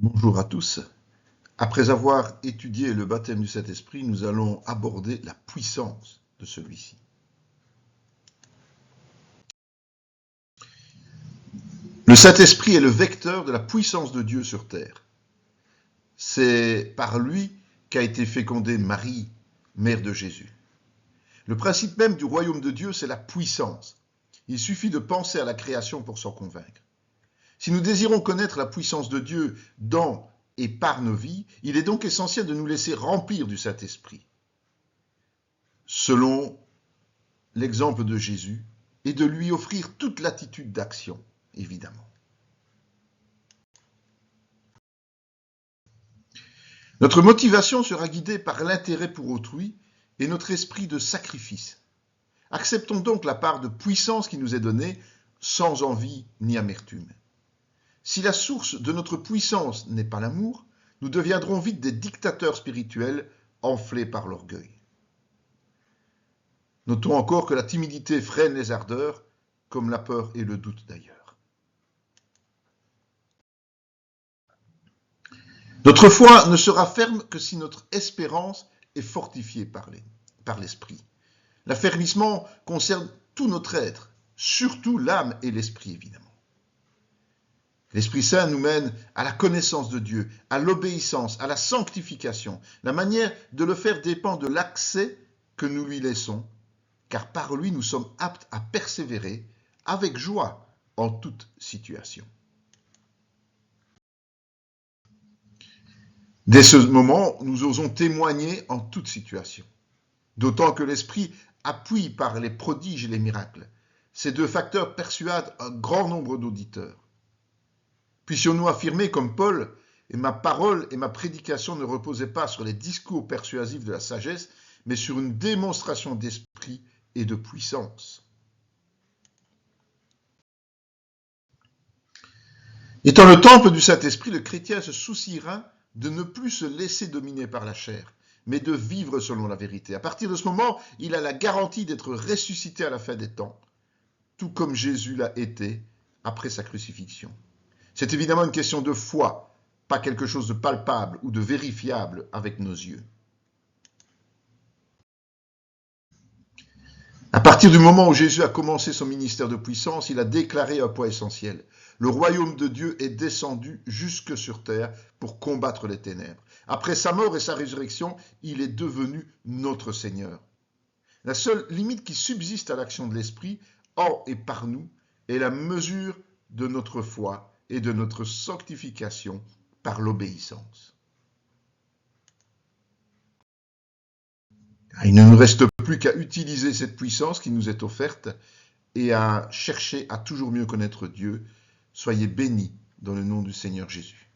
Bonjour à tous. Après avoir étudié le baptême du Saint-Esprit, nous allons aborder la puissance de celui-ci. Le Saint-Esprit est le vecteur de la puissance de Dieu sur terre. C'est par lui qu'a été fécondée Marie, mère de Jésus. Le principe même du royaume de Dieu, c'est la puissance. Il suffit de penser à la création pour s'en convaincre. Si nous désirons connaître la puissance de Dieu dans et par nos vies, il est donc essentiel de nous laisser remplir du Saint-Esprit, selon l'exemple de Jésus, et de lui offrir toute latitude d'action, évidemment. Notre motivation sera guidée par l'intérêt pour autrui et notre esprit de sacrifice. Acceptons donc la part de puissance qui nous est donnée, sans envie ni amertume. Si la source de notre puissance n'est pas l'amour, nous deviendrons vite des dictateurs spirituels enflés par l'orgueil. Notons encore que la timidité freine les ardeurs, comme la peur et le doute d'ailleurs. Notre foi ne sera ferme que si notre espérance est fortifiée par l'esprit. L'affermissement concerne tout notre être, surtout l'âme et l'esprit évidemment. L'Esprit Saint nous mène à la connaissance de Dieu, à l'obéissance, à la sanctification. La manière de le faire dépend de l'accès que nous lui laissons, car par lui nous sommes aptes à persévérer avec joie en toute situation. Dès ce moment, nous osons témoigner en toute situation, d'autant que l'Esprit appuie par les prodiges et les miracles. Ces deux facteurs persuadent un grand nombre d'auditeurs. Puissions-nous affirmer comme Paul, et ma parole et ma prédication ne reposaient pas sur les discours persuasifs de la sagesse, mais sur une démonstration d'esprit et de puissance. Étant le temple du Saint-Esprit, le chrétien se souciera de ne plus se laisser dominer par la chair, mais de vivre selon la vérité. À partir de ce moment, il a la garantie d'être ressuscité à la fin des temps, tout comme Jésus l'a été après sa crucifixion. C'est évidemment une question de foi, pas quelque chose de palpable ou de vérifiable avec nos yeux. À partir du moment où Jésus a commencé son ministère de puissance, il a déclaré un point essentiel. Le royaume de Dieu est descendu jusque sur terre pour combattre les ténèbres. Après sa mort et sa résurrection, il est devenu notre Seigneur. La seule limite qui subsiste à l'action de l'Esprit, en et par nous, est la mesure de notre foi et de notre sanctification par l'obéissance. Il ne nous reste plus qu'à utiliser cette puissance qui nous est offerte et à chercher à toujours mieux connaître Dieu. Soyez bénis dans le nom du Seigneur Jésus.